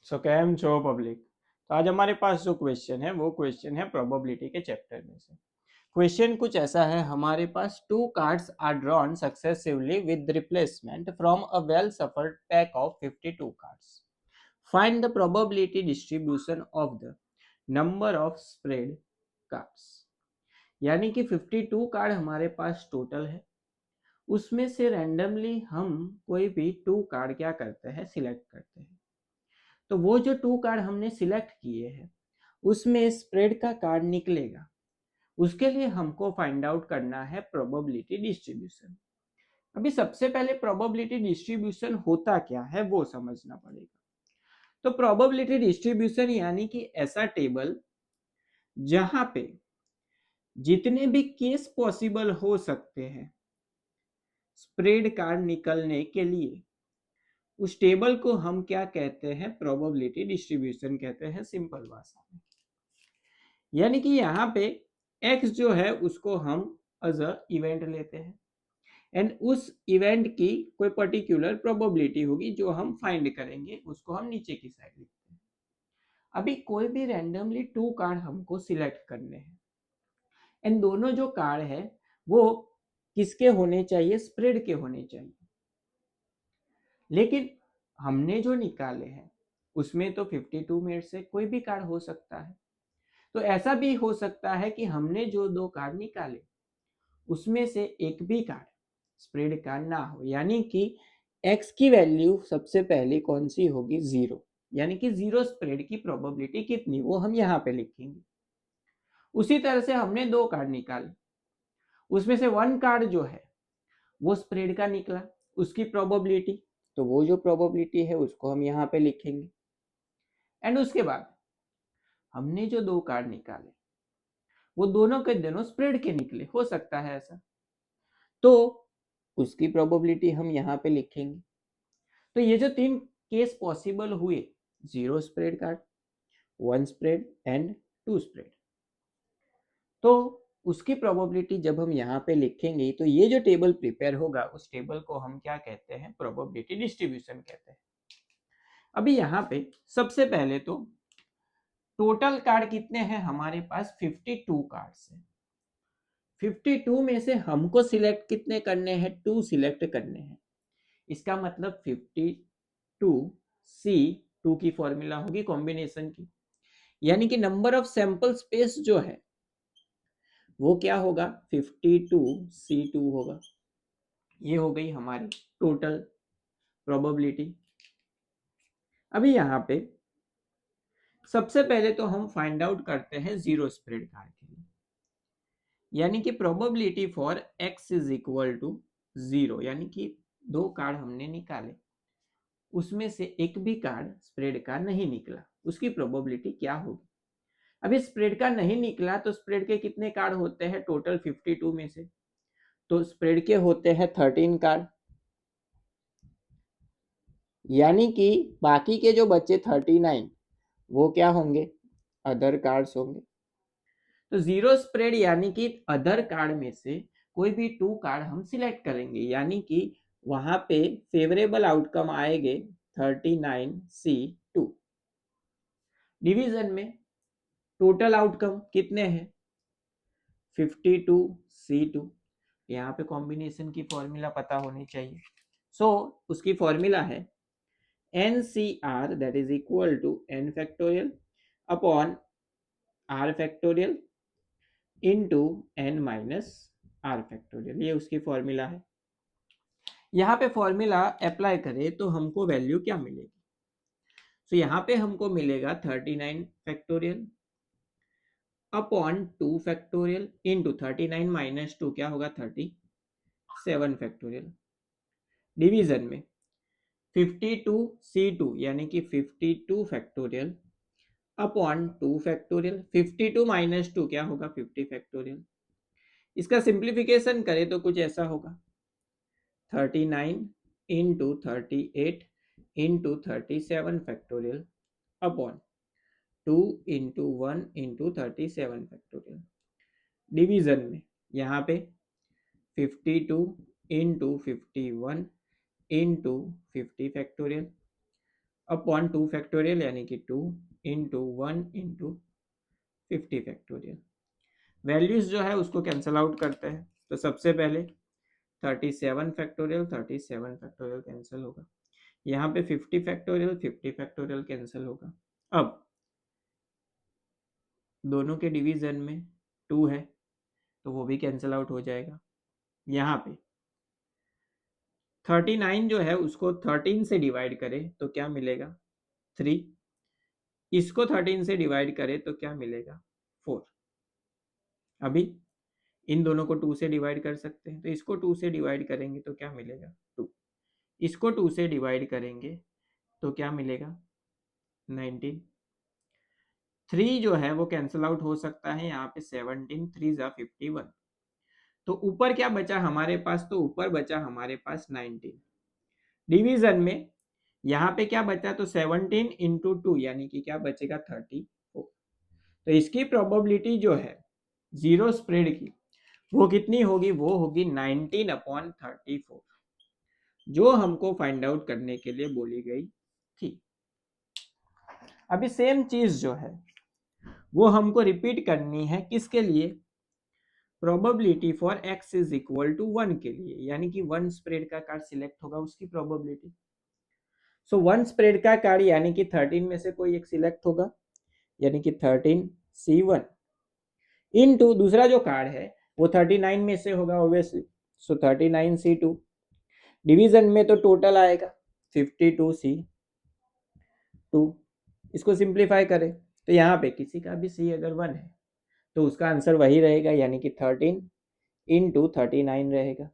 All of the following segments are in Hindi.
सो कैम छो पब्लिक। तो आज हमारे पास जो क्वेश्चन है वो क्वेश्चन है प्रोबेबिलिटी के चैप्टर में से। क्वेश्चन कुछ ऐसा है, हमारे पास two cards are drawn successively with replacement from a well shuffled pack of 52 cards. Find the probability distribution of the number of spread cards. यानी कि 52 कार्ड हमारे पास टोटल है, उसमें से रैंडमली हम कोई भी टू कार्ड क्या करते हैं, सिलेक्ट करते हैं। तो वो जो टू कार्ड हमने सिलेक्ट किए हैं उसमें स्प्रेड का कार्ड निकलेगा, उसके लिए हमको फाइंड आउट करना है प्रोबेबिलिटी डिस्ट्रीब्यूशन। अभी सबसे पहले प्रोबेबिलिटी डिस्ट्रीब्यूशन होता क्या है वो समझना पड़ेगा। तो प्रोबेबिलिटी डिस्ट्रीब्यूशन यानी कि ऐसा टेबल जहां पे जितने भी केस पॉसिबल हो सकते हैं स्प्रेड कार्ड निकलने के लिए, उस टेबल को हम क्या कहते हैं, प्रोबेबिलिटी डिस्ट्रीब्यूशन कहते हैं सिंपल भाषा में। यानी कि यहाँ पे x जो है उसको हम एज अ इवेंट लेते हैं एंड उस इवेंट की कोई पर्टिकुलर प्रोबेबिलिटी होगी जो हम फाइंड करेंगे, उसको हम नीचे की साइड लिखते हैं। अभी कोई भी रैंडमली टू कार्ड हमको सिलेक्ट करने हैं एंड दोनों जो कार्ड है वो किसके होने चाहिए, स्प्रेड के होने चाहिए। लेकिन हमने जो निकाले हैं उसमें तो 52 में से कोई भी कार्ड हो सकता है। तो ऐसा भी हो सकता है कि हमने जो दो कार्ड निकाले उसमें से एक भी कार्ड स्प्रेड कार्ड ना हो, यानी कि x की वैल्यू सबसे पहले कौन सी होगी, जीरो। यानी कि जीरो स्प्रेड की प्रोबेबिलिटी कितनी वो हम यहाँ पे लिखेंगे। उसी तरह से हमने दो कार्ड निकाले, उसमें से वन कार्ड जो है वो स्प्रेड का निकला, उसकी प्रोबेबिलिटी, तो वो जो प्रोबेबिलिटी है उसको हम यहाँ पे लिखेंगे। एंड उसके बाद हमने जो दो कार्ड निकाले वो दोनों के दोनों स्प्रेड के निकले, हो सकता है ऐसा, तो उसकी प्रोबेबिलिटी हम यहाँ पे लिखेंगे। तो ये जो तीन केस पॉसिबल हुए, zero spread card, one spread and two spread, तो उसकी प्रोबेबिलिटी जब हम यहाँ पे लिखेंगे तो ये जो टेबल प्रिपेयर होगा उस टेबल को हम क्या कहते हैं, प्रोबेबिलिटी डिस्ट्रीब्यूशन कहते हैं। अभी यहाँ पे सबसे पहले तो टोटल कार्ड कितने हैं हमारे पास, 52 कार्ड्स हैं। 52 में से हमको सिलेक्ट कितने करने हैं, टू सिलेक्ट करने हैं। इसका मतलब 52 सी, टू की फॉर्मूला होगी कॉम्बिनेशन की, यानी कि नंबर ऑफ सैंपल स्पेस जो है वो क्या होगा, 52C2 होगा। ये हो गई हमारी टोटल प्रोबेबिलिटी। अभी यहाँ पे सबसे पहले तो हम फाइंड आउट करते हैं जीरो स्प्रेड कार्ड के लिए, यानी कि probability for x is equal to zero. यानी कि दो कार्ड हमने निकाले, उसमें से एक भी कार्ड स्प्रेड का नहीं निकला, उसकी प्रोबेबिलिटी क्या होगी। अभी स्प्रेड का नहीं निकला तो स्प्रेड के कितने कार्ड होते हैं टोटल 52 में से, तो स्प्रेड के होते हैं 13 कार्ड, यानी कि बाकी के जो बच्चे 39 वो क्या होंगे, अदर कार्ड्स होंगे। तो जीरो स्प्रेड यानी कि अदर कार्ड में से कोई भी टू कार्ड हम सिलेक्ट करेंगे, यानी कि वहां पे फेवरेबल आउटकम आएंगे 39C2। डिवीजन में टोटल आउटकम कितने हैं, 52C2। यहाँ पे कॉम्बिनेशन की फॉर्मूला पता होनी चाहिए। सो उसकी फॉर्मूला है NCR that is equal to n factorial upon r factorial into n minus r factorial, ये उसकी फॉर्मूला है। यहाँ पे फॉर्मूला अप्लाई करें तो हमको वैल्यू क्या मिलेगी, तो यहाँ पे हमको मिलेगा 39 factorial upon 2 factorial into 39 minus 2 क्या होगा, 37 फैक्टोरियल। डिवीजन में 52C2 यानी कि 52 फैक्टोरियल अपॉन 2 फैक्टोरियल, 52 माइनस 2 क्या होगा, 50 फैक्टोरियल। इसका सिंप्लीफिकेशन करें तो कुछ ऐसा होगा, 39 into 38 into 37 factorial upon 2 into 1 into 37 factorial. Division में यहाँ पे 52 into 51 into 50 factorial upon 2 factorial यानी कि 2 इंटू 1 इंटू 50 फैक्टोरियल। वैल्यूज जो है उसको कैंसिल आउट करते हैं। तो सबसे पहले 37 फैक्टोरियल कैंसिल होगा। यहाँ पे 50 फैक्टोरियल कैंसिल होगा। अब दोनों के डिवीजन में 2 है तो वो भी कैंसिल आउट हो जाएगा। यहाँ पे 39 जो है उसको 13 से डिवाइड करें तो क्या मिलेगा 3, इसको 13 से डिवाइड करें तो क्या मिलेगा 4। अभी इन दोनों को 2 से डिवाइड कर सकते हैं, तो इसको 2 से डिवाइड करेंगे तो क्या मिलेगा 2, इसको 2 से डिवाइड करेंगे तो क्या मिलेगा 19। 3 जो है वो कैंसिल आउट हो सकता है, यहाँ पे 17 3 जा 51। तो ऊपर क्या बचा हमारे पास, तो ऊपर बचा हमारे पास 19। डिवीजन में यहाँ पे क्या बचा, तो 17 इंटू 2 यानी कि क्या बचेगा 34। तो इसकी प्रोबेबिलिटी जो है जीरो स्प्रेड की वो कितनी होगी, वो होगी 19/34, जो हमको फाइंड आउट करने के लिए बोली गई थी। अभी सेम चीज जो है वो हमको रिपीट करनी है, किसके लिए, probability for x is equal to 1 के लिए, यानी कि 1 स्प्रेड का कार्ड सिलेक्ट होगा उसकी प्रोबेबिलिटी। सो 1 स्प्रेड का कार्ड यानी कि 13 में से कोई एक सिलेक्ट होगा, यानी कि 13C1 इनटू दूसरा जो कार्ड है वो 39 में से होगा ऑब्वियसली, सो 39C2। डिवीजन में तो टोटल आएगा 52C2। इसको सिंप्लीफाई करें तो यहाँ पे किसी का भी C अगर 1 है तो उसका आंसर वही रहेगा, यानी कि 13 इंटू 39 रहेगा।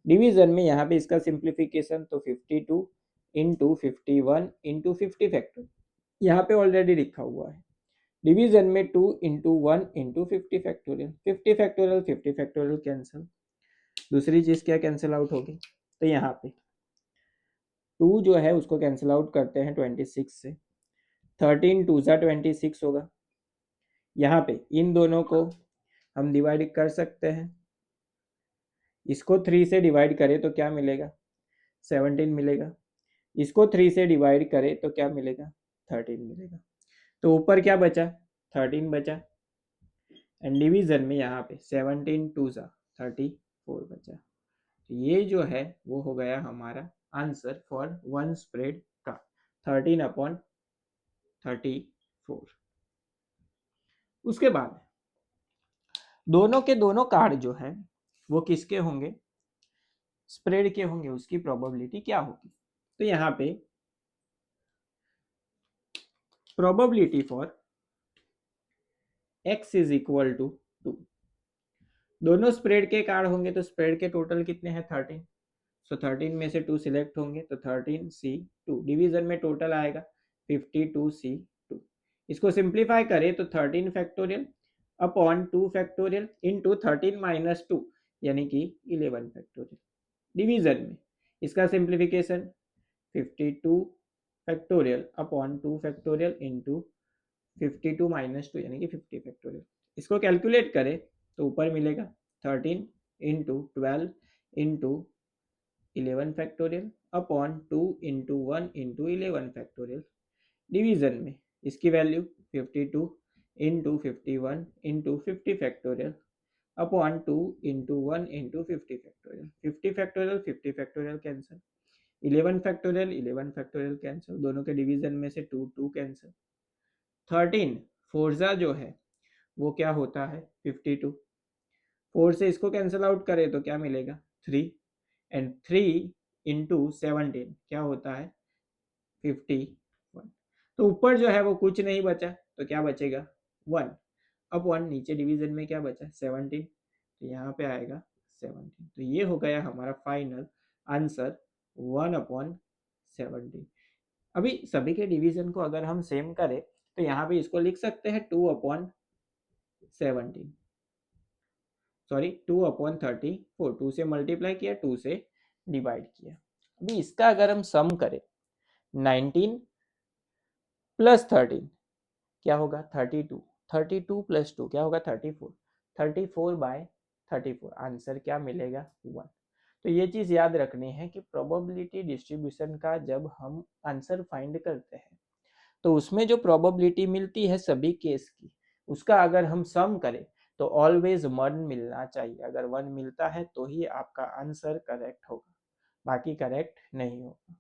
डिवीजन में यहाँ पे इसका सिंप्लीफिकेशन तो 52 इंटू 51 इंटू 50 फैक्टर यहाँ पे ऑलरेडी लिखा हुआ है। डिवीजन में 2 into 1 into 50 factorial, 50 factorial cancel. दूसरी चीज क्या कैंसिल आउट होगी, तो यहाँ पे 2 जो है उसको कैंसिल आउट करते हैं 26 से, 13 2 जा 26 होगा। यहाँ पे इन दोनों को हम डिवाइड कर सकते हैं, इसको 3 से डिवाइड करें तो क्या मिलेगा 17 मिलेगा, इसको 3 से डिवाइड करें तो क्या मिलेगा 13 मिलेगा। तो ऊपर क्या बचा 13 बचा, एंड डिवीजन में यहाँ पे 17 2 जा 34 बचा। तो ये जो है वो हो गया हमारा आंसर फॉर 1 स्प्रेड का 13/34। उसके बाद दोनों के दोनों कार्ड जो है वो किसके होंगे, स्प्रेड के होंगे, उसकी प्रोबेबिलिटी क्या होगी। तो यहाँ पे probability for x is equal to 2, दोनों स्प्रेड के कार्ड होंगे तो स्प्रेड के टोटल कितने हैं 13, सो 13 में से 2 सिलेक्ट होंगे तो 13C2। डिवीजन में टोटल आएगा 52C2। इसको सिंप्लीफाई करें तो 13 factorial upon 2 factorial into 13 minus 2 यानी कि 11 फैक्टोरियल। डिवीजन में इसका simplification 52 factorial upon 2 factorial into 52 minus 2 यानी कि 50 फैक्टोरियल। इसको कैलकुलेट करें तो ऊपर मिलेगा 13 into 12 into 11 factorial upon 2 into 1 into 11 factorial. Division में इसकी value 52 into 51 into 50 factorial upon 2 into 1 into 50 factorial. 50 factorial cancel, 11 factorial cancel, दोनों के डिवीजन में से 2 2 कैंसिल। 13 फोर्जा जो है वो क्या होता है 52, 4 से इसको कैंसिल आउट करें तो क्या मिलेगा 3, एंड 3 इंटू 17 क्या होता है 51। तो ऊपर जो है वो कुछ नहीं बचा तो क्या बचेगा 1 अपॉन नीचे डिवीजन में क्या बचा 17, तो यहाँ पे आएगा 17। तो ये हो गया हमारा फाइनल आंसर 1/17। अभी सभी के डिवीजन को अगर हम सेम करें तो यहाँ पे इसको लिख सकते हैं 2/17, सॉरी 2/34, 2 से मल्टीप्लाई किया 2 से डिवाइड किया। अभी इसका अगर हम सम करें 19 प्लस 13 क्या होगा 32, 32 प्लस 2 क्या होगा 34, 34/34 आंसर क्या मिलेगा 1। तो ये चीज़ याद रखनी है कि प्रोबेबिलिटी डिस्ट्रीब्यूशन का जब हम आंसर फाइंड करते हैं तो उसमें जो प्रोबेबिलिटी मिलती है सभी केस की, उसका अगर हम सम करें तो ऑलवेज 1 मिलना चाहिए। अगर 1 मिलता है तो ही आपका आंसर करेक्ट होगा, बाकी करेक्ट नहीं होगा।